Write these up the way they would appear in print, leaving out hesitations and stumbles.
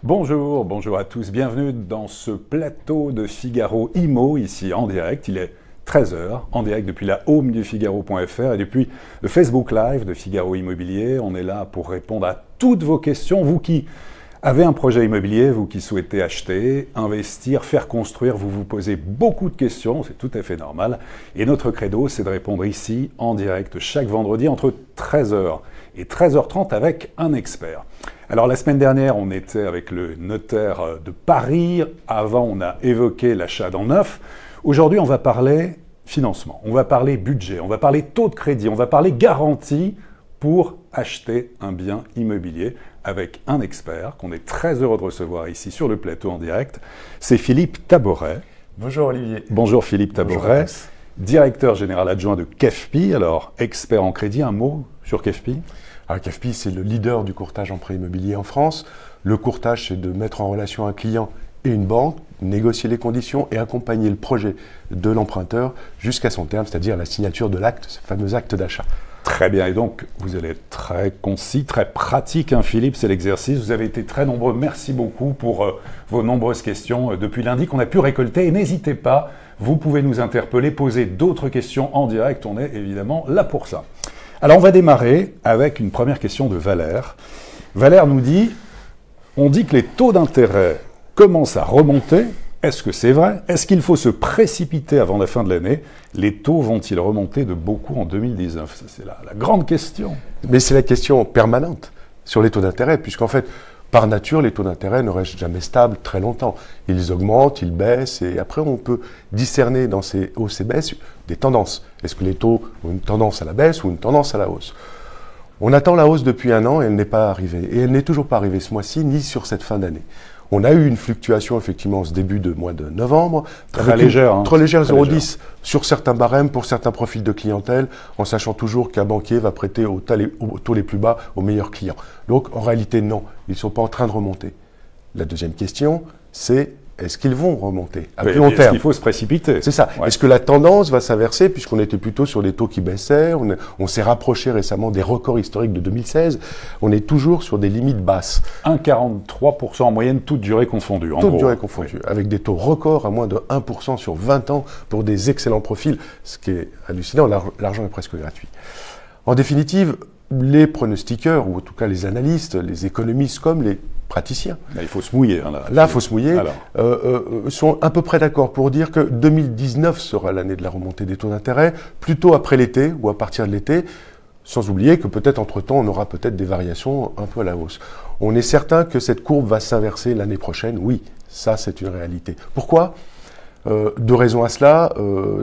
Bonjour, bonjour à tous, bienvenue dans ce plateau de Figaro Immo, ici en direct. Il est 13 h, en direct depuis la home du Figaro.fr et depuis le Facebook Live de Figaro Immobilier. On est là pour répondre à toutes vos questions, vous qui avez un projet immobilier, vous qui souhaitez acheter, investir, faire construire, vous vous posez beaucoup de questions, c'est tout à fait normal. Et notre credo, c'est de répondre ici en direct chaque vendredi entre 13 h et 13 h 30 avec un expert. Alors la semaine dernière, on était avec le notaire de Paris. Avant, on a évoqué l'achat d'en neuf. Aujourd'hui, on va parler financement, on va parler budget, on va parler taux de crédit, on va parler garantie pour acheter un bien immobilier avec un expert qu'on est très heureux de recevoir ici sur le plateau en direct. C'est Philippe Taboret. Bonjour Olivier. Bonjour Philippe Taboret, directeur général adjoint de KEFPI. Alors, expert en crédit, un mot sur KEFPI? Alors, KEFPI, c'est le leader du courtage en prêt immobilier en France. Le courtage, c'est de mettre en relation un client et une banque, négocier les conditions et accompagner le projet de l'emprunteur jusqu'à son terme, c'est-à-dire la signature de l'acte, ce fameux acte d'achat. Très bien, et donc vous allez être très concis, très pratique, hein, Philippe, c'est l'exercice. Vous avez été très nombreux, merci beaucoup pour vos nombreuses questions depuis lundi qu'on a pu récolter. Et n'hésitez pas, vous pouvez nous interpeller, poser d'autres questions en direct, on est évidemment là pour ça. Alors on va démarrer avec une première question de Valère. Valère nous dit, on dit que les taux d'intérêt commencent à remonter. Est-ce que c'est vrai? Est-ce qu'il faut se précipiter avant la fin de l'année? Les taux vont-ils remonter de beaucoup en 2019? C'est la grande question. Mais c'est la question permanente sur les taux d'intérêt, puisqu'en fait, par nature, les taux d'intérêt ne restent jamais stables très longtemps. Ils augmentent, ils baissent, et après on peut discerner dans ces hausses et baisses des tendances. Est-ce que les taux ont une tendance à la baisse ou une tendance à la hausse? On attend la hausse depuis un an et elle n'est pas arrivée. Et elle n'est toujours pas arrivée ce mois-ci, ni sur cette fin d'année. On a eu une fluctuation, effectivement, ce début de mois de novembre. Très légère. Très légère, 0,10 sur certains barèmes, pour certains profils de clientèle, en sachant toujours qu'un banquier va prêter aux taux les plus bas aux meilleurs clients. Donc, en réalité, non, ils ne sont pas en train de remonter. La deuxième question, c'est est-ce qu'ils vont remonter à plus long terme? Il faut se précipiter. C'est ça. Ouais. Est-ce que la tendance va s'inverser, puisqu'on était plutôt sur des taux qui baissaient, on s'est rapproché récemment des records historiques de 2016, on est toujours sur des limites basses. 1,43% en moyenne, toute durée confondue. Toute durée confondue, oui. Avec des taux records à moins de 1% sur 20 ans pour des excellents profils, ce qui est hallucinant, l'argent est presque gratuit. En définitive, les pronostiqueurs, ou en tout cas les analystes, les économistes comme les praticiens. Là, il faut se mouiller. Là, il faut se mouiller. Sont à peu près d'accord pour dire que 2019 sera l'année de la remontée des taux d'intérêt, plutôt après l'été ou à partir de l'été, sans oublier que peut-être entre-temps, on aura peut-être des variations un peu à la hausse. On est certain que cette courbe va s'inverser l'année prochaine. Oui, ça, c'est une réalité. Pourquoi ? Deux raisons à cela.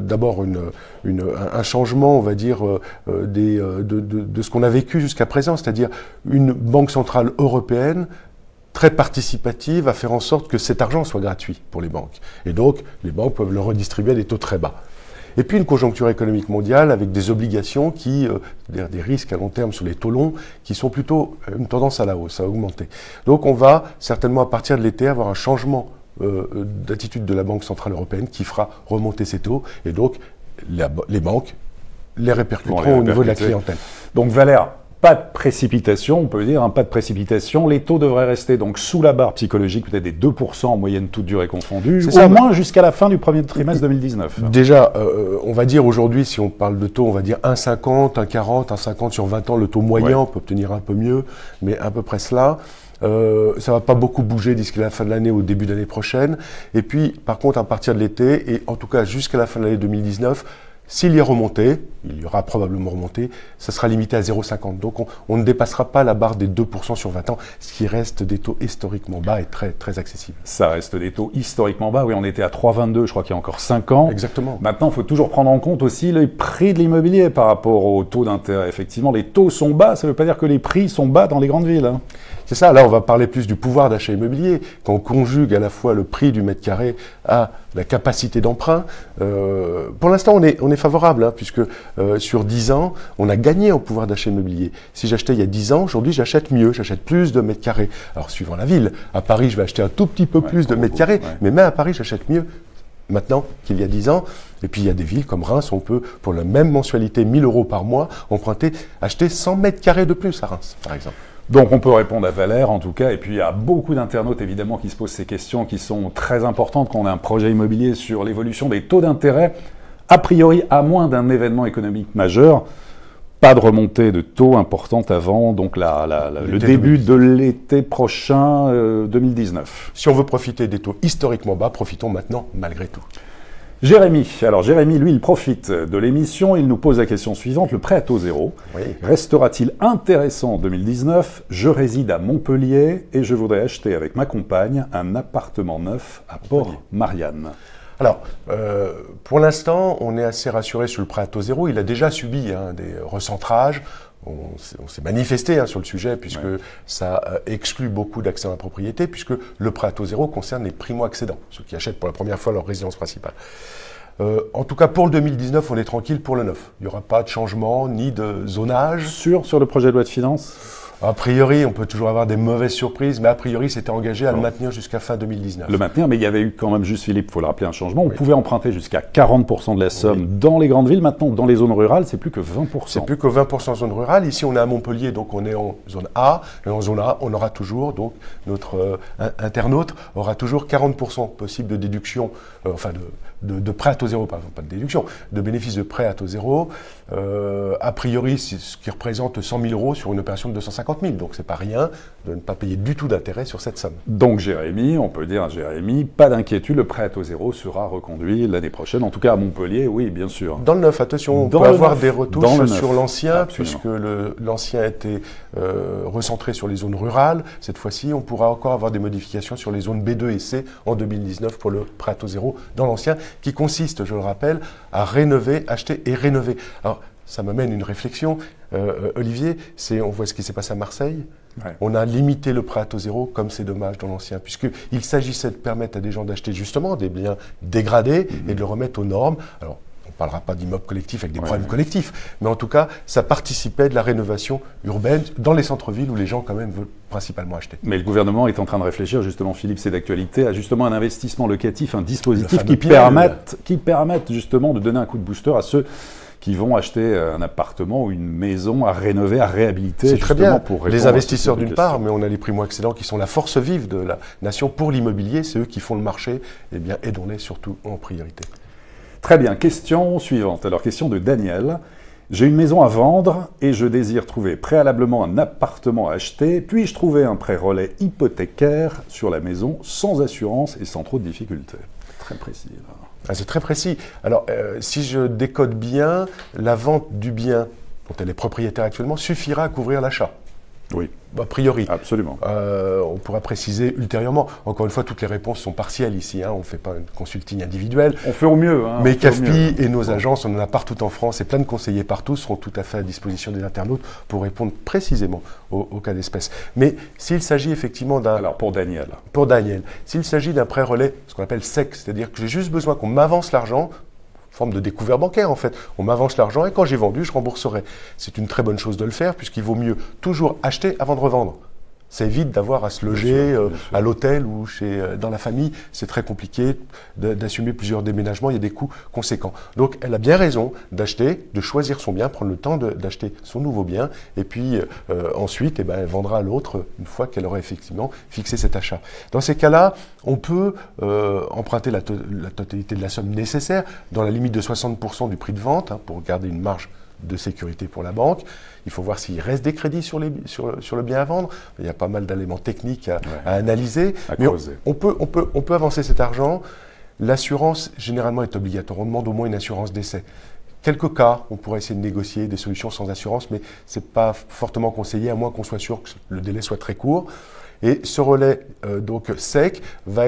D'abord, un changement, on va dire, de ce qu'on a vécu jusqu'à présent, c'est-à-dire une banque centrale européenne très participative à faire en sorte que cet argent soit gratuit pour les banques. Et donc, les banques peuvent le redistribuer à des taux très bas. Et puis une conjoncture économique mondiale avec des obligations des risques à long terme sur les taux longs, qui sont plutôt une tendance à la hausse, à augmenter. Donc on va certainement à partir de l'été avoir un changement d'attitude de la Banque Centrale Européenne qui fera remonter ces taux. Et donc les banques les répercuteront au niveau de la clientèle. Donc Valère, pas de précipitation, on peut dire, hein, pas de précipitation. Les taux devraient rester donc sous la barre psychologique, peut-être des 2% en moyenne, toute durée confondue, au moins jusqu'à la fin du premier trimestre 2019. Déjà, on va dire aujourd'hui, si on parle de taux, on va dire 1,50, 1,40, 1,50 sur 20 ans, le taux moyen, on peut obtenir un peu mieux, mais à peu près cela. Ça ne va pas beaucoup bouger d'ici la fin de l'année ou au début de l'année prochaine. Et puis, par contre, à partir de l'été, et en tout cas jusqu'à la fin de l'année 2019, s'il y a remonté, il y aura probablement remonté, ça sera limité à 0,50. Donc on ne dépassera pas la barre des 2% sur 20 ans, ce qui reste des taux historiquement bas et très, très accessibles. Ça reste des taux historiquement bas. Oui, on était à 3,22, je crois qu'il y a encore 5 ans. Exactement. Maintenant, il faut toujours prendre en compte aussi les prix de l'immobilier par rapport aux taux d'intérêt. Effectivement, les taux sont bas, ça ne veut pas dire que les prix sont bas dans les grandes villes. Hein. C'est ça, là on va parler plus du pouvoir d'achat immobilier, quand on conjugue à la fois le prix du mètre carré à la capacité d'emprunt. Pour l'instant on est favorable, hein, puisque sur 10 ans, on a gagné en pouvoir d'achat immobilier. Si j'achetais il y a 10 ans, aujourd'hui j'achète mieux, j'achète plus de mètres carrés. Alors suivant la ville, à Paris je vais acheter un tout petit peu plus de mètres carrés, mais même à Paris j'achète mieux maintenant qu'il y a 10 ans. Et puis il y a des villes comme Reims, on peut, pour la même mensualité, 1 000 € par mois, acheter 100 mètres carrés de plus à Reims, par exemple. Donc on peut répondre à Valère en tout cas, et puis il y a beaucoup d'internautes évidemment qui se posent ces questions qui sont très importantes quand on a un projet immobilier sur l'évolution des taux d'intérêt. A priori, à moins d'un événement économique majeur, pas de remontée de taux importante avant donc le début de l'été prochain 2019. Si on veut profiter des taux historiquement bas, profitons maintenant malgré tout. Jérémy, alors Jérémy, lui, il profite de l'émission, il nous pose la question suivante, le prêt à taux zéro restera-t-il intéressant en 2019 ? Je réside à Montpellier et je voudrais acheter avec ma compagne un appartement neuf à Port-Marianne. Alors, pour l'instant, on est assez rassuré sur le prêt à taux zéro. Il a déjà subi des recentrages. On s'est manifesté sur le sujet puisque ça exclut beaucoup d'accès à la propriété, puisque le prêt à taux zéro concerne les primo-accédants, ceux qui achètent pour la première fois leur résidence principale. En tout cas, pour le 2019, on est tranquille pour le neuf. Il n'y aura pas de changement ni de zonage. Sur le projet de loi de finances ? A priori, on peut toujours avoir des mauvaises surprises, mais a priori, c'était engagé à le maintenir jusqu'à fin 2019. Le maintenir, mais il y avait eu quand même, juste Philippe, il faut le rappeler, un changement. On pouvait emprunter jusqu'à 40% de la somme dans les grandes villes. Maintenant, dans les zones rurales, c'est plus que 20%. C'est plus que 20% en zone rurale. Ici, on est à Montpellier, donc on est en zone A. Et en zone A, on aura toujours, donc notre internaute aura toujours 40% possible de déduction, de prêt à taux zéro, par exemple, pas de déduction, de bénéfice de prêt à taux zéro. A priori, c'est ce qui représente 100 000 euros sur une opération de 250 000. Donc, c'est pas rien de ne pas payer du tout d'intérêt sur cette somme. Donc, Jérémy, on peut dire à Jérémy, pas d'inquiétude, le prêt à taux zéro sera reconduit l'année prochaine. En tout cas, à Montpellier, oui, bien sûr. Dans le neuf, attention, on peut avoir des retouches sur l'ancien, puisque l'ancien a été recentré sur les zones rurales. Cette fois-ci, on pourra encore avoir des modifications sur les zones B2 et C en 2019 pour le prêt à taux zéro dans l'ancien, qui consiste, je le rappelle, à rénover, acheter et rénover. Alors, ça m'amène une réflexion, Olivier, on voit ce qui s'est passé à Marseille. On a limité le prêt à taux zéro, comme c'est dommage dans l'ancien, puisqu'il s'agissait de permettre à des gens d'acheter justement des biens dégradés et de le remettre aux normes. Alors, on ne parlera pas d'immeubles collectifs avec des problèmes collectifs, mais en tout cas, ça participait de la rénovation urbaine dans les centres-villes où les gens quand même veulent principalement acheter. Mais le gouvernement est en train de réfléchir, justement, Philippe, c'est d'actualité, à justement un investissement locatif, un dispositif qui permette justement de donner un coup de booster à ceux qui vont acheter un appartement ou une maison à rénover, à réhabiliter. C'est très bien. Pour les investisseurs d'une part, mais on a les primo-accédants qui sont la force vive de la nation pour l'immobilier. C'est eux qui font le marché. Eh bien, aidons-les surtout en priorité. Très bien. Question suivante. Alors, question de Daniel. J'ai une maison à vendre et je désire trouver préalablement un appartement à acheter. Puis-je trouver un prêt relais hypothécaire sur la maison sans assurance et sans trop de difficultés? Très précis. C'est très précis. Alors, si je décode bien, la vente du bien dont elle est propriétaire actuellement suffira à couvrir l'achat. Oui. A priori. Absolument. On pourra préciser ultérieurement. Encore une fois, toutes les réponses sont partielles ici. On ne fait pas un consulting individuel. On fait au mieux. Mais CAFPI et nos agences, on en a partout en France et plein de conseillers partout seront tout à fait à disposition des internautes pour répondre précisément au cas d'espèce. Mais s'il s'agit effectivement d'un... Alors, pour Daniel. Pour Daniel. S'il s'agit d'un prêt relais, ce qu'on appelle sec, c'est-à-dire que j'ai juste besoin qu'on m'avance l'argent, forme de découvert bancaire en fait. On m'avance l'argent et quand j'ai vendu, je rembourserai. C'est une très bonne chose de le faire puisqu'il vaut mieux toujours acheter avant de revendre. Ça évite d'avoir à se loger à l'hôtel ou dans la famille. C'est très compliqué d'assumer plusieurs déménagements. Il y a des coûts conséquents. Donc, elle a bien raison d'acheter, de choisir son bien, prendre le temps d'acheter son nouveau bien. Et puis, ensuite, elle vendra à l'autre une fois qu'elle aura effectivement fixé cet achat. Dans ces cas-là, on peut emprunter la totalité de la somme nécessaire dans la limite de 60% du prix de vente pour garder une marge de sécurité pour la banque. Il faut voir s'il reste des crédits sur le bien à vendre. Il y a pas mal d'éléments techniques à analyser. Mais on peut avancer cet argent. L'assurance, généralement, est obligatoire. On demande au moins une assurance d'essai. Quelques cas, on pourrait essayer de négocier des solutions sans assurance, mais ce n'est pas fortement conseillé, à moins qu'on soit sûr que le délai soit très court. Et ce relais donc sec va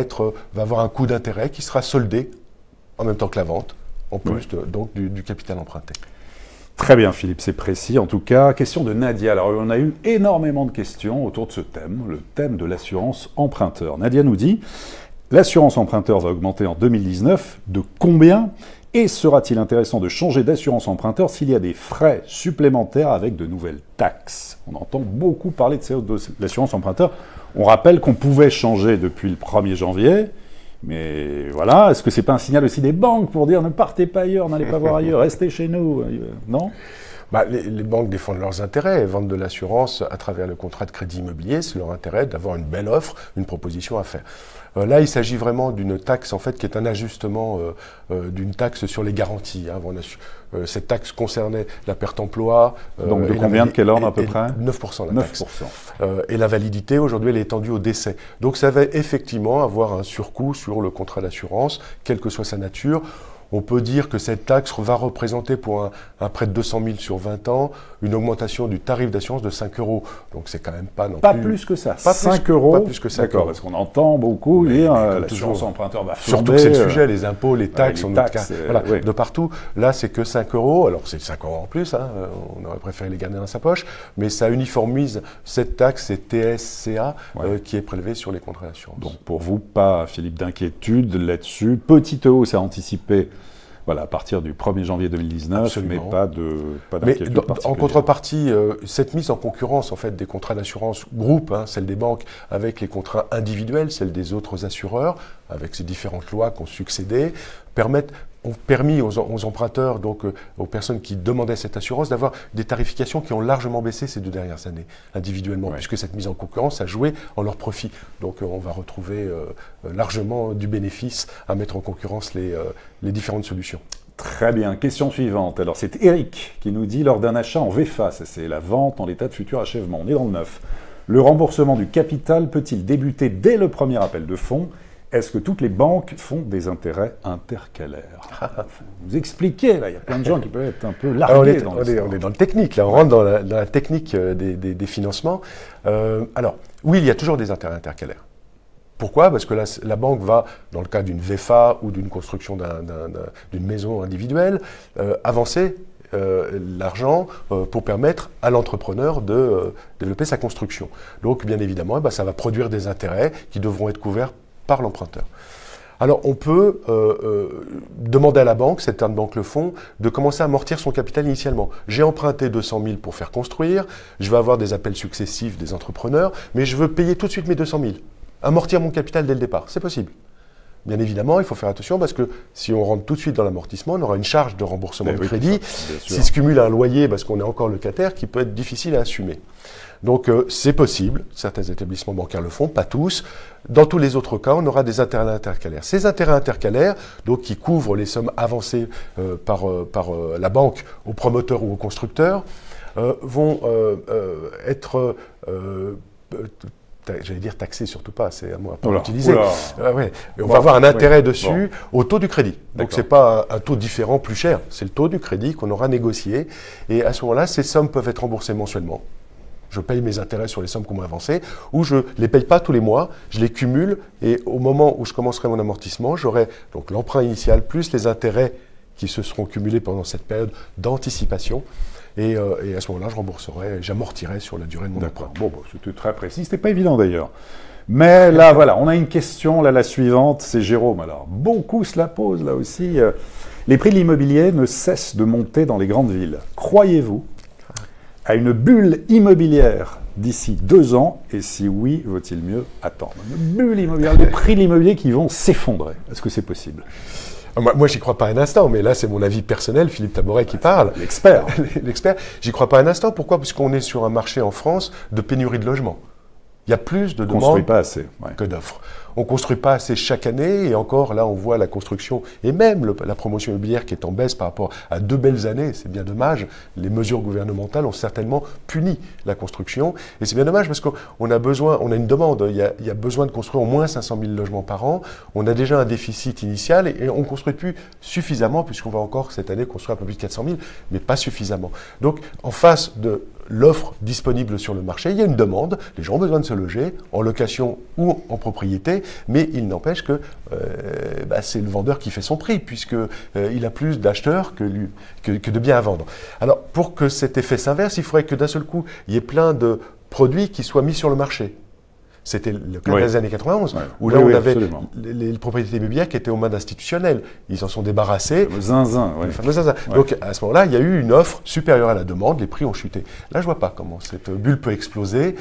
avoir un coût d'intérêt qui sera soldé en même temps que la vente, en plus donc du capital emprunté. Très bien Philippe, c'est précis. En tout cas, question de Nadia. Alors on a eu énormément de questions autour de ce thème, le thème de l'assurance emprunteur. Nadia nous dit, l'assurance emprunteur va augmenter en 2019, de combien? Et sera-t-il intéressant de changer d'assurance emprunteur s'il y a des frais supplémentaires avec de nouvelles taxes? On entend beaucoup parler de l'assurance emprunteur. On rappelle qu'on pouvait changer depuis le 1er janvier. Mais voilà, est-ce que c'est pas un signal aussi des banques pour dire ne partez pas ailleurs, n'allez pas voir ailleurs, restez chez nous? Non? Les banques défendent leurs intérêts, elles vendent de l'assurance à travers le contrat de crédit immobilier. C'est leur intérêt d'avoir une belle offre, une proposition à faire. Là, il s'agit vraiment d'une taxe en fait, qui est un ajustement d'une taxe sur les garanties. Cette taxe concernait la perte d'emploi. Donc de combien, de quel ordre à peu près? 9% la 9%. taxe. Et la validité, aujourd'hui, elle est étendue au décès. Donc ça va effectivement avoir un surcoût sur le contrat d'assurance, quelle que soit sa nature. On peut dire que cette taxe va représenter pour un prêt de 200 000 sur 20 ans une augmentation du tarif d'assurance de 5 €. Donc c'est quand même pas non plus... Pas plus que ça, pas 5 plus, €. Pas plus que 5 €. D'accord, parce qu'on entend beaucoup dire l'assurance emprunteur va flamber. Surtout que c'est le sujet, les impôts, les taxes, voilà, de partout. Là, c'est que 5 €. Alors c'est 5 € en plus, hein, on aurait préféré les garder dans sa poche, mais ça uniformise cette taxe, c'est TSCA, qui est prélevée sur les contrats d'assurance. Donc pour vous, pas, Philippe, d'inquiétude là-dessus. Petite hausse à anticiper. Voilà, à partir du 1er janvier 2019, absolument. Mais pas d'inquiétude particulière. En contrepartie, cette mise en concurrence en fait, des contrats d'assurance groupe, celle des banques, avec les contrats individuels, celle des autres assureurs, avec ces différentes lois qui ont succédé, ont permis aux emprunteurs, donc aux personnes qui demandaient cette assurance, d'avoir des tarifications qui ont largement baissé ces 2 dernières années, individuellement, puisque cette mise en concurrence a joué en leur profit. Donc on va retrouver largement du bénéfice à mettre en concurrence les différentes solutions. Très bien. Question suivante. Alors c'est Eric qui nous dit, lors d'un achat en VFA, c'est la vente en l'état de futur achèvement, on est dans le neuf, le remboursement du capital peut-il débuter dès le premier appel de fonds? Est-ce que toutes les banques font des intérêts intercalaires? Vous expliquez, là, il y a plein de gens qui peuvent être un peu largués. On est dans le technique, là, on rentre dans la technique des financements. Alors, oui, il y a toujours des intérêts intercalaires. Pourquoi? Parce que la banque va, dans le cas d'une VFA ou d'une construction d'une maison individuelle, avancer l'argent pour permettre à l'entrepreneur de développer sa construction. Donc, bien évidemment, ça va produire des intérêts qui devront être couverts par l'emprunteur. Alors, on peut demander à la banque, certaines banques le font, de commencer à amortir son capital initialement. J'ai emprunté 200 000 pour faire construire, je vais avoir des appels successifs des entrepreneurs, mais je veux payer tout de suite mes 200 000. Amortir mon capital dès le départ, c'est possible. Bien évidemment, il faut faire attention parce que si on rentre tout de suite dans l'amortissement, on aura une charge de remboursement de crédit. S'il se cumule un loyer parce qu'on est encore locataire, qui peut être difficile à assumer. Donc c'est possible, certains établissements bancaires le font, pas tous. Dans tous les autres cas, on aura des intérêts intercalaires. Ces intérêts intercalaires, donc qui couvrent les sommes avancées par la banque au promoteur ou au constructeur, vont être j'allais dire taxé, surtout pas, c'est à moi à utiliser. On va avoir un intérêt dessus au taux du crédit. Donc c'est pas un taux différent plus cher, c'est le taux du crédit qu'on aura négocié. Et à ce moment-là, ces sommes peuvent être remboursées mensuellement. Je paye mes intérêts sur les sommes qu'on m'a avancées, ou je ne les paye pas tous les mois, je les cumule, et au moment où je commencerai mon amortissement, j'aurai donc l'emprunt initial plus les intérêts qui se seront cumulés pendant cette période d'anticipation. Et à ce moment-là, je rembourserai, j'amortirai sur la durée de mon emprunt. Bon, c'était très précis, c'était pas évident d'ailleurs. Mais là, voilà, on a une question, là, la suivante, c'est Jérôme. Alors, beaucoup se la posent là aussi. Les prix de l'immobilier ne cessent de monter dans les grandes villes. Croyez-vous à une bulle immobilière d'ici 2 ans? Et si oui, vaut-il mieux attendre? Une bulle immobilière, les prix de l'immobilier qui vont s'effondrer. Est-ce que c'est possible? Moi, j'y crois pas un instant, mais là, c'est mon avis personnel, Philippe Taboret qui parle. L'expert. L'expert. J'y crois pas un instant. Pourquoi? Parce qu'on est sur un marché en France de pénurie de logements. Il y a plus de demandes que d'offres. On ne construit pas assez chaque année, et encore là on voit la construction et même la promotion immobilière qui est en baisse par rapport à 2 belles années, c'est bien dommage. Les mesures gouvernementales ont certainement puni la construction, et c'est bien dommage parce qu'on a besoin, on a une demande, il y a besoin de construire au moins 500 000 logements par an, on a déjà un déficit initial et on ne construit plus suffisamment, puisqu'on va encore cette année construire un peu plus de 400 000, mais pas suffisamment. Donc en face de l'offre disponible sur le marché, il y a une demande, les gens ont besoin de se loger, en location ou en propriété, mais il n'empêche que c'est le vendeur qui fait son prix, puisqu'il a plus d'acheteurs que de biens à vendre. Alors, pour que cet effet s'inverse, il faudrait que d'un seul coup, il y ait plein de produits qui soient mis sur le marché. C'était le cas des années 91, où là on avait les propriétés immobilières qui étaient aux mains d'institutionnels. Ils s'en sont débarrassés. Le zinzin, le zinzin. Donc à ce moment-là, il y a eu une offre supérieure à la demande, les prix ont chuté. Là, je ne vois pas comment cette bulle peut exploser.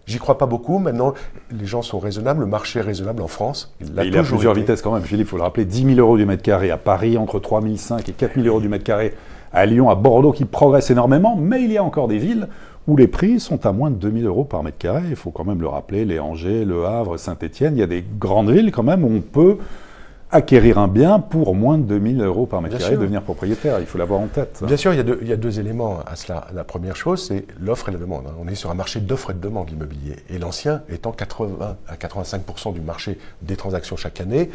J'y crois pas beaucoup. Maintenant, les gens sont raisonnables, le marché est raisonnable en France. Il est à plusieurs vitesses quand même. Philippe, il faut le rappeler, 10 000 € du mètre carré à Paris, entre 3 500 et 4 000 € du mètre carré à Lyon, à Bordeaux, qui progressent énormément, mais il y a encore des villes où les prix sont à moins de 2 000 € par mètre carré. Il faut quand même le rappeler, les Angers, Le Havre, Saint-Étienne, il y a des grandes villes quand même où on peut acquérir un bien pour moins de 2 000 € par mètre carré, devenir propriétaire. Il faut l'avoir en tête. Bien sûr, il y a deux éléments à cela. La première chose, c'est l'offre et la demande. On est sur un marché d'offre et de demande, l'immobilier. Et l'ancien étant 80 à 85% du marché des transactions chaque année.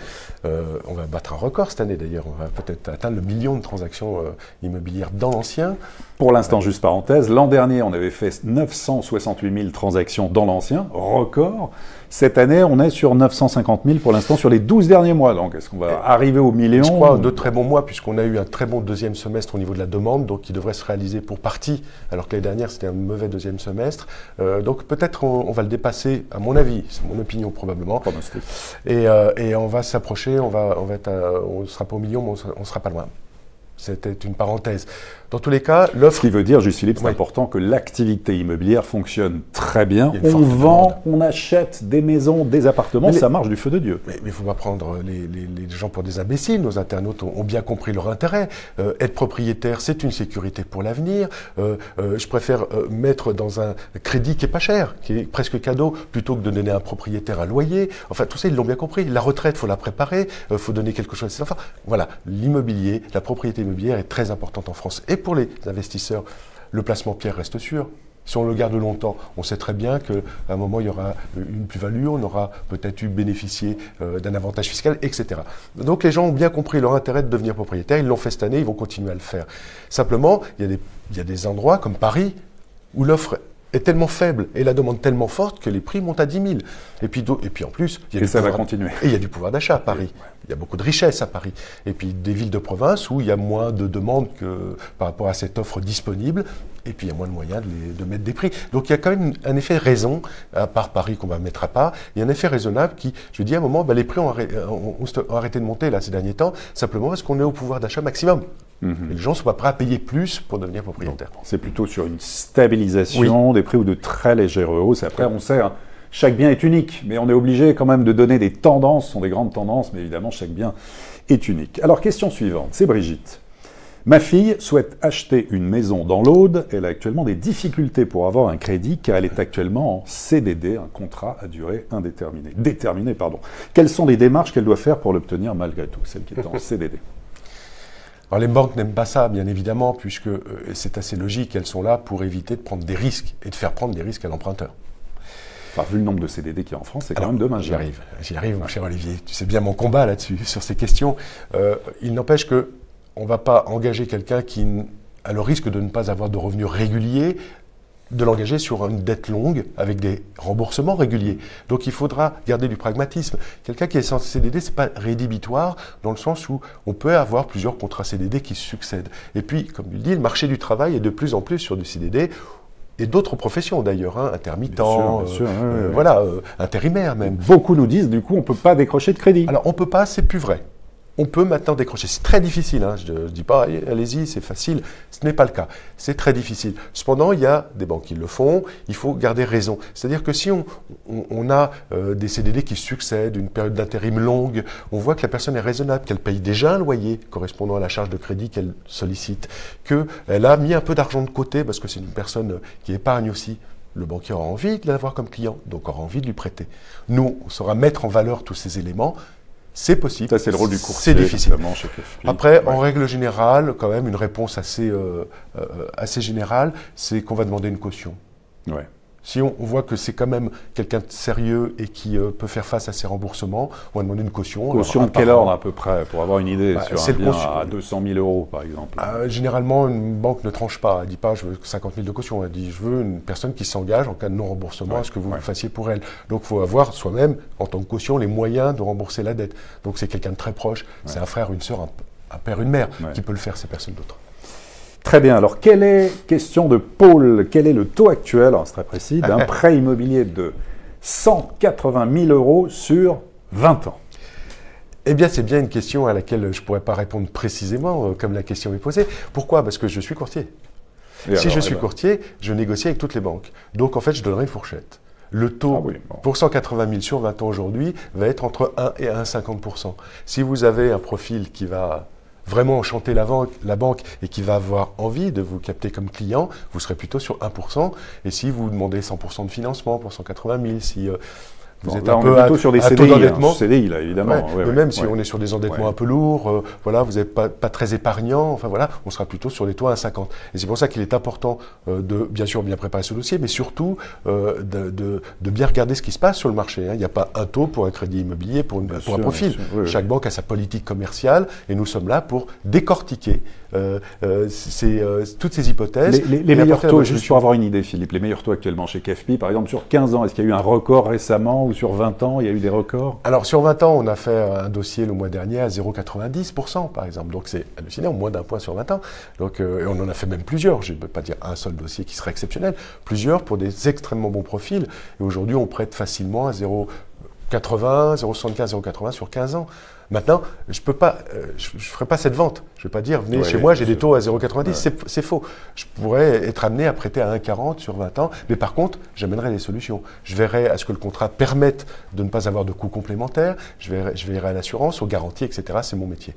On va battre un record cette année d'ailleurs. On va peut-être atteindre le million de transactions immobilières dans l'ancien. Pour l'instant, juste parenthèse, l'an dernier, on avait fait 968 000 transactions dans l'ancien, record. Cette année, on est sur 950 000 pour l'instant sur les 12 derniers mois. Donc, est-ce qu'on va arriver au million? Je crois de très bons mois, puisqu'on a eu un très bon deuxième semestre au niveau de la demande, donc qui devrait se réaliser pour partie, alors que l'année dernière, c'était un mauvais deuxième semestre. Donc, peut-être on va le dépasser, à mon avis, c'est mon opinion probablement. Et on va s'approcher, on ne sera pas au million, mais on ne sera pas loin. C'était une parenthèse. Dans tous les cas, l'offre... Ce qui veut dire, juste Philippe, c'est important que l'activité immobilière fonctionne très bien. On vend, on achète des maisons, des appartements, ça marche du feu de Dieu. Mais il ne faut pas prendre les gens pour des imbéciles. Nos internautes ont bien compris leur intérêt. Être propriétaire, c'est une sécurité pour l'avenir. Je préfère mettre dans un crédit qui n'est pas cher, qui est presque cadeau, plutôt que de donner à un propriétaire un loyer. Enfin, tout ça, ils l'ont bien compris. La retraite, il faut la préparer, il faut donner quelque chose à ses enfants. Voilà, l'immobilier, la propriété immobilière est très importante en France. Et pour les investisseurs, le placement pierre reste sûr. Si on le garde longtemps, on sait très bien qu'à un moment, il y aura une plus-value, on aura peut-être bénéficié d'un avantage fiscal, etc. Donc les gens ont bien compris leur intérêt de devenir propriétaire. Ils l'ont fait cette année, ils vont continuer à le faire. Simplement, il y a des endroits comme Paris où l'offre est tellement faible et la demande tellement forte que les prix montent à 10 000. Et puis en plus, il y a du pouvoir d'achat à Paris. Il y a beaucoup de richesse à Paris. Et puis des villes de province où il y a moins de demandes que par rapport à cette offre disponible. Et puis il y a moins de moyens de mettre des prix. Donc il y a quand même un effet raison, à part Paris qu'on ne mettra pas, il y a un effet raisonnable qui, je dis à un moment, les prix ont arrêté de monter là, ces derniers temps, simplement parce qu'on est au pouvoir d'achat maximum. Et les gens ne sont pas prêts à payer plus pour devenir propriétaire. C'est plutôt sur une stabilisation des prix ou de très légères hausses. Après, on sait, chaque bien est unique, mais on est obligé quand même de donner des tendances, ce sont des grandes tendances, mais évidemment, chaque bien est unique. Alors, question suivante, c'est Brigitte. Ma fille souhaite acheter une maison dans l'Aude. Elle a actuellement des difficultés pour avoir un crédit car elle est actuellement en CDD, un contrat à durée indéterminée. Quelles sont les démarches qu'elle doit faire pour l'obtenir malgré tout, celle qui est en CDD? Alors les banques n'aiment pas ça, bien évidemment, puisque c'est assez logique. Elles sont là pour éviter de prendre des risques et de faire prendre des risques à l'emprunteur. Enfin, vu le nombre de CDD qu'il y a en France, c'est quand même dommage. J'y arrive, mon cher Olivier. Tu sais bien mon combat là-dessus, sur ces questions. Il n'empêche que on ne va pas engager quelqu'un qui a le risque de ne pas avoir de revenus réguliers, de l'engager sur une dette longue avec des remboursements réguliers. Donc il faudra garder du pragmatisme. Quelqu'un qui est sans CDD, ce n'est pas rédhibitoire dans le sens où on peut avoir plusieurs contrats CDD qui succèdent. Et puis, comme il dit, le marché du travail est de plus en plus sur du CDD et d'autres professions d'ailleurs, intermittents, intérimaires même. Beaucoup nous disent, du coup, on ne peut pas décrocher de crédit. Alors on ne peut pas, c'est plus vrai. On peut maintenant décrocher. C'est très difficile. Je ne dis pas, allez-y, c'est facile. Ce n'est pas le cas. C'est très difficile. Cependant, il y a des banques qui le font. Il faut garder raison. C'est-à-dire que si on a des CDD qui succèdent, une période d'intérim longue, on voit que la personne est raisonnable, qu'elle paye déjà un loyer correspondant à la charge de crédit qu'elle sollicite, qu'elle a mis un peu d'argent de côté parce que c'est une personne qui épargne aussi. Le banquier aura envie de l'avoir comme client, donc aura envie de lui prêter. Nous, on saura mettre en valeur tous ces éléments. C'est possible. Ça, c'est le rôle du courtier. C'est difficile. Après, en règle générale, quand même, une réponse assez générale, c'est qu'on va demander une caution. Ouais. Si on voit que c'est quand même quelqu'un de sérieux et qui peut faire face à ses remboursements, on va demander une caution. Caution de quel ordre à peu près, pour avoir une idée sur un bien à 200 000 € par exemple? Généralement, une banque ne tranche pas. Elle ne dit pas je veux 50 000 de caution. Elle dit je veux une personne qui s'engage en cas de non-remboursement à ce que vous fassiez pour elle. Donc il faut avoir soi-même, en tant que caution, les moyens de rembourser la dette. Donc c'est quelqu'un de très proche. C'est un frère, une sœur, un père, une mère qui peut le faire, c'est personne d'autre. Très bien. Alors, question de Paul, quel est le taux actuel, alors c'est très précis, d'un prêt immobilier de 180 000 € sur 20 ans? Eh bien, c'est bien une question à laquelle je ne pourrais pas répondre précisément, comme la question est posée. Pourquoi? Parce que je suis courtier. Si je suis courtier, je négocie avec toutes les banques. Donc, en fait, je donnerai une fourchette. Le taux pour 180 000 sur 20 ans aujourd'hui va être entre 1 et 1,50 %. Si vous avez un profil qui va vraiment enchanter la banque et qui va avoir envie de vous capter comme client, vous serez plutôt sur 1%. Et si vous demandez 100% de financement pour 180 000, si vous êtes là, un peu plutôt sur des à taux CDI, d'endettement, CDI là, évidemment. mais même si on est sur des endettements un peu lourds, voilà, vous n'êtes pas très épargnant, enfin voilà, on sera plutôt sur les taux à 1,50. Et c'est pour ça qu'il est important de, bien sûr, bien préparer ce dossier, mais surtout de bien regarder ce qui se passe sur le marché. Hein. Il n'y a pas un taux pour un crédit immobilier, pour un profil. Oui, chaque banque a sa politique commerciale, et nous sommes là pour décortiquer toutes ces hypothèses. Les meilleurs taux, juste pour avoir une idée, Philippe, les meilleurs taux actuellement chez KFP, par exemple, sur 15 ans, est-ce qu'il y a eu un record récemment, ou sur 20 ans, il y a eu des records? Alors, sur 20 ans, on a fait un dossier le mois dernier à 0,90%, par exemple. Donc, c'est hallucinant, moins d'un point sur 20 ans. Donc, et on en a fait même plusieurs. Je ne peux pas dire un seul dossier qui serait exceptionnel. Plusieurs pour des extrêmement bons profils. Et aujourd'hui, on prête facilement à 0,80, 0,75, 0,80 sur 15 ans. Maintenant, je ferai pas cette vente. Je ne vais pas dire, venez chez moi, j'ai des taux à 0,90. C'est faux. Je pourrais être amené à prêter à 1,40 sur 20 ans. Mais par contre, j'amènerai des solutions. Je verrai à ce que le contrat permette de ne pas avoir de coûts complémentaires. Je verrai à l'assurance, aux garanties, etc. C'est mon métier.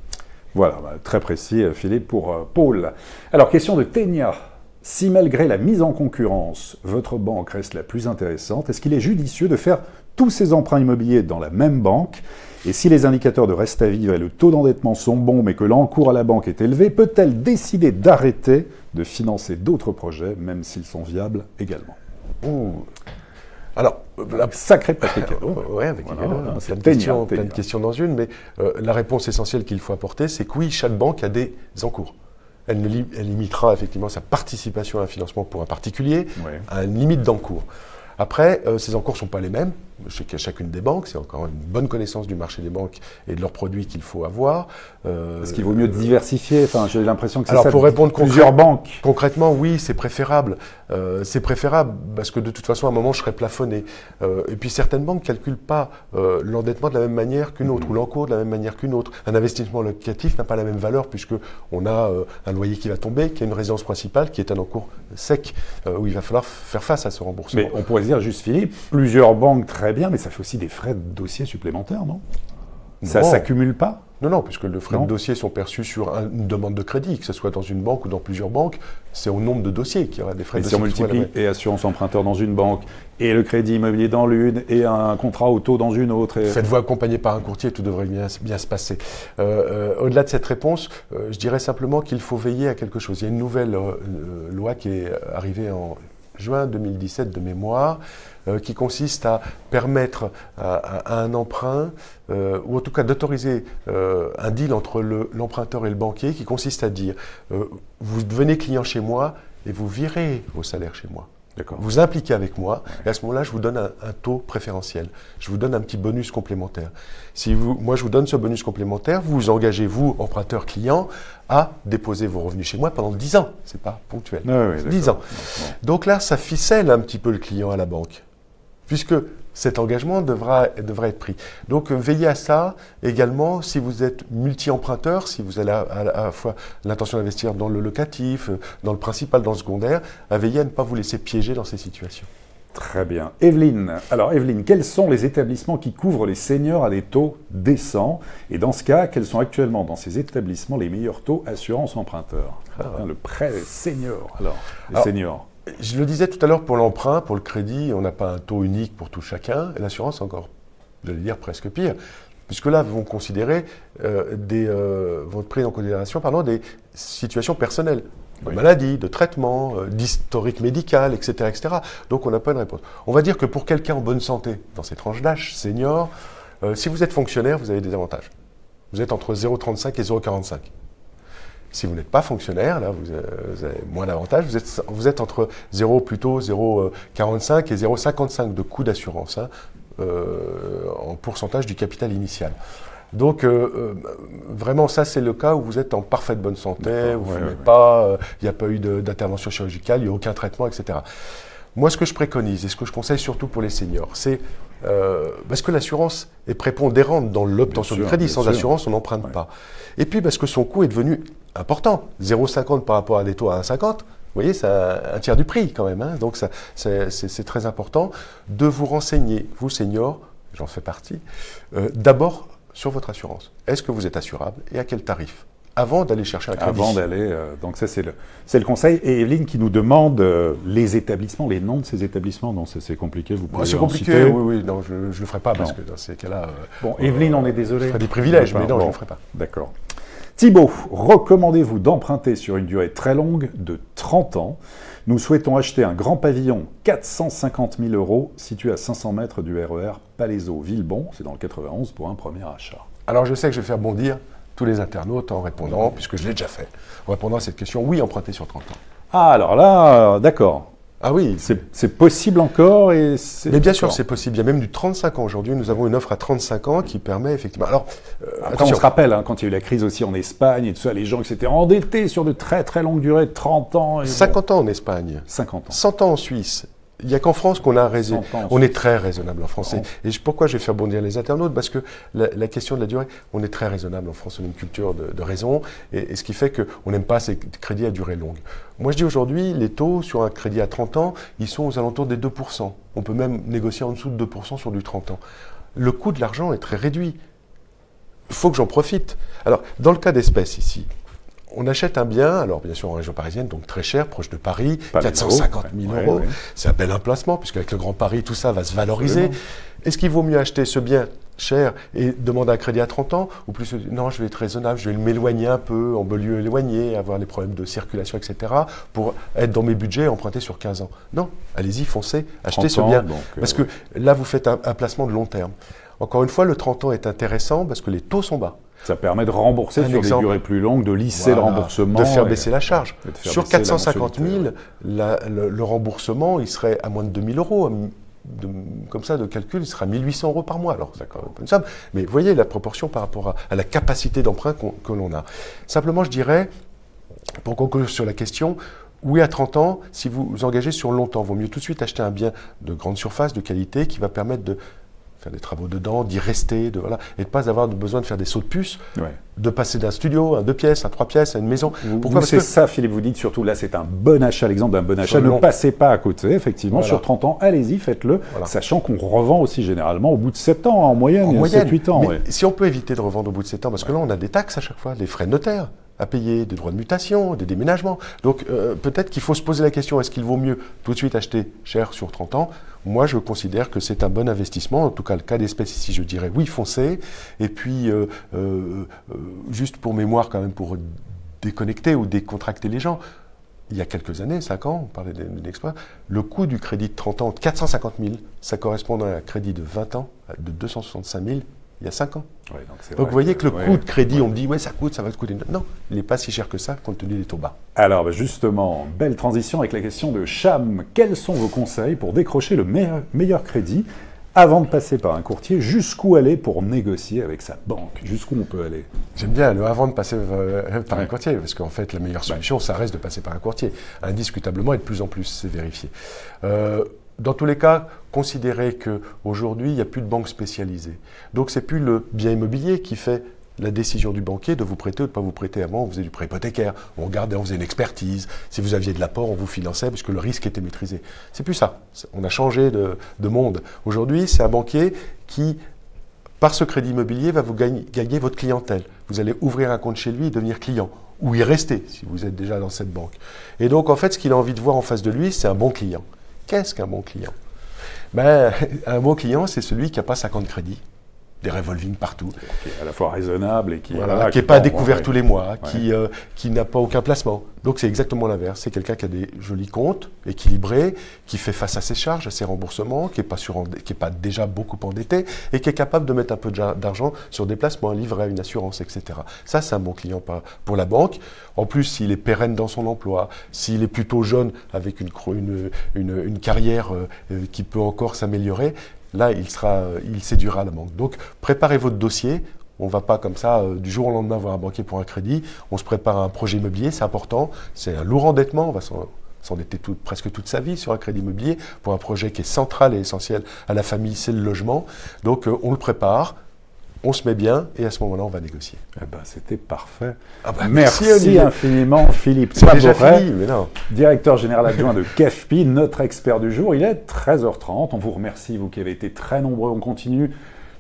Voilà, très précis, Philippe, pour Paul. Alors, question de Ténia. Si malgré la mise en concurrence, votre banque reste la plus intéressante, est-ce qu'il est judicieux de faire tous ces emprunts immobiliers dans la même banque? Et si les indicateurs de reste à vivre et le taux d'endettement sont bons, mais que l'encours à la banque est élevé, peut-elle décider d'arrêter de financer d'autres projets, même s'ils sont viables également? Alors, la sacrée pratique. Oui, avec plein de questions dans une, mais la réponse essentielle qu'il faut apporter, c'est que oui, chaque banque a des encours. Elle limitera effectivement sa participation à un financement pour un particulier à une limite d'encours. Après, ces encours ne sont pas les mêmes chez chacune des banques. C'est encore une bonne connaissance du marché des banques et de leurs produits qu'il faut avoir. Est-ce qu'il vaut mieux diversifier? Enfin, j'ai l'impression que c'est alors, ça. Pour répondre plusieurs banques. Concrètement, oui, c'est préférable. C'est préférable parce que de toute façon, à un moment, je serai plafonné. Et puis, certaines banques ne calculent pas l'endettement de la même manière qu'une autre ou l'encours de la même manière qu'une autre. Un investissement locatif n'a pas la même valeur puisque on a un loyer qui va tomber, qui est une résidence principale, qui est un encours sec où il va falloir faire face à ce remboursement. Mais on pourrait dire juste, Philippe, plusieurs banques très bien, mais ça fait aussi des frais de dossier supplémentaires, non? Ça ne s'accumule pas? Non, puisque les frais de dossier sont perçus sur une demande de crédit, que ce soit dans une banque ou dans plusieurs banques, c'est au nombre de dossiers qu'il y aura des frais de dossier. Et si on multiplie et assurance emprunteur dans une banque, et le crédit immobilier dans l'une, et un contrat auto dans une autre... Faites-vous accompagner par un courtier, tout devrait bien se passer. Au-delà de cette réponse, je dirais simplement qu'il faut veiller à quelque chose. Il y a une nouvelle loi qui est arrivée en juin 2017 de mémoire, qui consiste à permettre à un emprunt, ou en tout cas d'autoriser un deal entre l'emprunteur et le banquier, qui consiste à dire vous devenez client chez moi et vous virez vos salaires chez moi. Vous impliquez avec moi, et à ce moment-là, je vous donne un taux préférentiel. Je vous donne un petit bonus complémentaire. Moi, je vous donne ce bonus complémentaire, vous vous engagez, vous, emprunteur-client, à déposer vos revenus chez moi pendant 10 ans. Ce n'est pas ponctuel. 10 ans. Donc là, ça ficelle un petit peu le client à la banque, puisque cet engagement devra être pris. Donc, veillez à ça. Également, si vous êtes multi-emprunteur, si vous avez à la fois l'intention d'investir dans le locatif, dans le principal, dans le secondaire, veillez à ne pas vous laisser piéger dans ces situations. Très bien. Evelyne. Alors, Evelyne, quels sont les établissements qui couvrent les seniors à des taux décents? Et dans ce cas, quels sont actuellement dans ces établissements les meilleurs taux assurance emprunteur? Le prêt senior. Alors, seniors. Je le disais tout à l'heure, pour l'emprunt, pour le crédit, on n'a pas un taux unique pour tout chacun. Et l'assurance, encore, j'allais dire presque pire. Puisque là, vont considérer vont pris en considération des situations personnelles. De maladie, de traitement, d'historique médical, etc., etc. Donc, on n'a pas une réponse. On va dire que pour quelqu'un en bonne santé, dans ces tranches d'âge, senior, si vous êtes fonctionnaire, vous avez des avantages. Vous êtes entre 0,35 et 0,45. Si vous n'êtes pas fonctionnaire, là, vous avez moins d'avantages. Vous êtes entre 0,45 et 0,55 de coût d'assurance en pourcentage du capital initial. Donc, vraiment, ça, c'est le cas où vous êtes en parfaite bonne santé, où vous n'avez pas, il n'y a pas eu d'intervention chirurgicale, il n'y a aucun traitement, etc. Moi, ce que je préconise et ce que je conseille surtout pour les seniors, c'est parce que l'assurance est prépondérante dans l'obtention du crédit. Sans assurance, on n'emprunte pas. Et puis, parce que son coût est devenu important. 0,50 par rapport à des taux à 1,50, vous voyez, c'est un tiers du prix quand même. Hein. Donc, c'est très important de vous renseigner, vous, seniors, j'en fais partie, d'abord sur votre assurance. Est-ce que vous êtes assurable et à quel tarif? avant d'aller chercher un crédit. Avant d'aller, donc ça c'est le conseil. Et Evelyne qui nous demande les établissements, les noms de ces établissements. Non, c'est compliqué, vous pouvez C'est compliqué, citer. oui, non, je ne le ferai pas parce que dans ces cas-là... Bon, Evelyne, on est désolé. Je ferai des privilèges, mais non, je ne le ferai pas. D'accord. Thibaut, recommandez-vous d'emprunter sur une durée très longue de 30 ans? Nous souhaitons acheter un grand pavillon 450 000 € situé à 500 mètres du RER Palaiseau-Villebon, c'est dans le 91, pour un premier achat. Alors je sais que je vais faire bondir tous les internautes en répondant, puisque je l'ai déjà fait, en répondant à cette question, oui, emprunter sur 30 ans. Ah, alors là, d'accord. Ah oui. C'est possible encore Mais bien sûr, c'est possible. Il y a même du 35 ans aujourd'hui. Nous avons une offre à 35 ans qui permet effectivement... Alors, on se rappelle, quand il y a eu la crise aussi en Espagne et tout ça, les gens qui s'étaient endettés sur de très très longues durées, 30 ans... 50 ans en Espagne. 50 ans. 100 ans en Suisse. Il n'y a qu'en France qu'on a raison. On est très raisonnable en France. Et pourquoi je vais faire bondir les internautes? Parce que la question de la durée, on est très raisonnable en France. On a une culture de raison. Et ce qui fait qu'on n'aime pas ces crédits à durée longue. Moi, je dis aujourd'hui, les taux sur un crédit à 30 ans, ils sont aux alentours des 2%. On peut même négocier en dessous de 2% sur du 30 ans. Le coût de l'argent est très réduit. Il faut que j'en profite. Alors, dans le cas d'espèces ici, on achète un bien, alors bien sûr en région parisienne, donc très cher, proche de Paris, 450 000 €. Ouais. C'est un bel emplacement, puisqu'avec le Grand Paris, tout ça va se valoriser. Est-ce qu'il vaut mieux acheter ce bien cher et demander un crédit à 30 ans, ou plus, non, je vais être raisonnable, je vais m'éloigner un peu, en banlieue éloignée, avoir les problèmes de circulation, etc., pour être dans mes budgets et emprunter sur 15 ans. Non, allez-y, foncez, achetez ce bien. Parce que là, vous faites un placement de long terme. Encore une fois, le 30 ans est intéressant parce que les taux sont bas. Ça permet de rembourser sur des durées plus longues, de lisser le remboursement. De faire baisser la charge. Sur 450 000, le remboursement, il serait à moins de 2 000 €. Comme ça, de calcul, il sera 1 800 € par mois. Alors, c'est pas une somme. Mais vous voyez la proportion par rapport à la capacité d'emprunt que l'on a. Simplement, je dirais, pour conclure sur la question, oui, à 30 ans, si vous vous engagez sur longtemps, il vaut mieux tout de suite acheter un bien de grande surface, de qualité, qui va permettre de faire des travaux dedans, d'y rester, et de ne pas avoir besoin de faire des sauts de puce, de passer d'un studio à 2 pièces, à 3 pièces, à une maison. Pourquoi? Parce que ça, Philippe, vous dites surtout, là, c'est un bon achat, l'exemple d'un bon achat. Ne passez pas à côté, effectivement. Sur 30 ans, allez-y, faites-le, sachant qu'on revend aussi généralement au bout de 7 ans, en moyenne, 7-8 ans. Mais si on peut éviter de revendre au bout de 7 ans, parce que là, on a des taxes à chaque fois, des frais de notaire à payer, des droits de mutation, des déménagements. Donc peut-être qu'il faut se poser la question, est-ce qu'il vaut mieux tout de suite acheter cher sur 30 ans? Moi, je considère que c'est un bon investissement. En tout cas, le cas d'espèce ici, je dirais oui, foncez. Et puis, juste pour mémoire quand même, pour déconnecter ou décontracter les gens, il y a quelques années, 5 ans, on parlait d'exploit, le coût du crédit de 30 ans, 450 000, ça correspond à un crédit de 20 ans, de 265 000, il y a 5 ans. Ouais, donc vous voyez que le coût de crédit, on me dit, ouais, ça va te coûter. Non, il n'est pas si cher que ça, compte tenu des taux bas. Alors justement, belle transition avec la question de Cham. Quels sont vos conseils pour décrocher le meilleur crédit avant de passer par un courtier? Jusqu'où aller pour négocier avec sa banque? Jusqu'où on peut aller? J'aime bien le avant de passer par un courtier, parce qu'en fait, la meilleure solution, ça reste de passer par un courtier. Indiscutablement, et de plus en plus, c'est vérifié. Dans tous les cas, considérez qu'aujourd'hui, il n'y a plus de banque spécialisée. Donc, ce n'est plus le bien immobilier qui fait la décision du banquier de vous prêter ou de ne pas vous prêter. Avant, on faisait du prêt hypothécaire, on regardait, on faisait une expertise. Si vous aviez de l'apport, on vous finançait parce que le risque était maîtrisé. C'est plus ça. On a changé de monde. Aujourd'hui, c'est un banquier qui, par ce crédit immobilier, va vous gagner votre clientèle. Vous allez ouvrir un compte chez lui et devenir client, ou y rester si vous êtes déjà dans cette banque. Et donc, en fait, ce qu'il a envie de voir en face de lui, c'est un bon client. Qu'est-ce qu'un bon client? Un bon client, c'est celui qui n'a pas 50 crédits, des revolving partout. Qui est à la fois raisonnable et qui n'est pas découvert tous les mois, qui n'a pas aucun placement. Donc c'est exactement l'inverse. C'est quelqu'un qui a des jolis comptes, équilibrés, qui fait face à ses charges, à ses remboursements, qui n'est pas déjà beaucoup endetté et qui est capable de mettre un peu d'argent sur des placements, un livret, une assurance, etc. Ça, c'est un bon client pour la banque. En plus, s'il est pérenne dans son emploi, s'il est plutôt jeune avec une carrière qui peut encore s'améliorer, là, il séduira la banque. Donc, préparez votre dossier. On ne va pas comme ça, du jour au lendemain, voir un banquier pour un crédit. On se prépare à un projet immobilier, c'est important. C'est un lourd endettement. On va s'endetter presque toute sa vie sur un crédit immobilier pour un projet qui est central et essentiel à la famille, c'est le logement. Donc, on le prépare. On se met bien et à ce moment-là, on va négocier. C'était parfait. Merci infiniment, Philippe. C'est déjà fini, mais non. Directeur général adjoint de KEFPI, notre expert du jour. Il est 13h30. On vous remercie, vous qui avez été très nombreux. On continue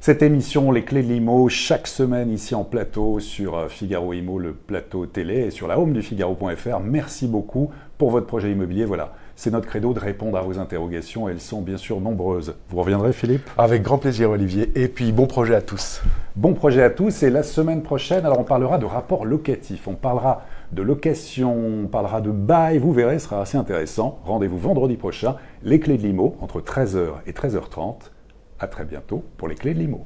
Cette émission, Les Clés de l'Immo, chaque semaine ici en plateau sur Figaro Immo, le plateau télé, et sur la home du Figaro.fr. Merci beaucoup pour votre projet immobilier. Voilà, c'est notre credo de répondre à vos interrogations. Elles sont bien sûr nombreuses. Vous reviendrez, Philippe? Avec grand plaisir, Olivier. Et puis, bon projet à tous. Bon projet à tous. Et la semaine prochaine, alors on parlera de rapports locatifs. On parlera de location, on parlera de bail. Vous verrez, ce sera assez intéressant. Rendez-vous vendredi prochain. Les Clés de l'Immo, entre 13h et 13h30. À très bientôt pour les Clés de l'Immo.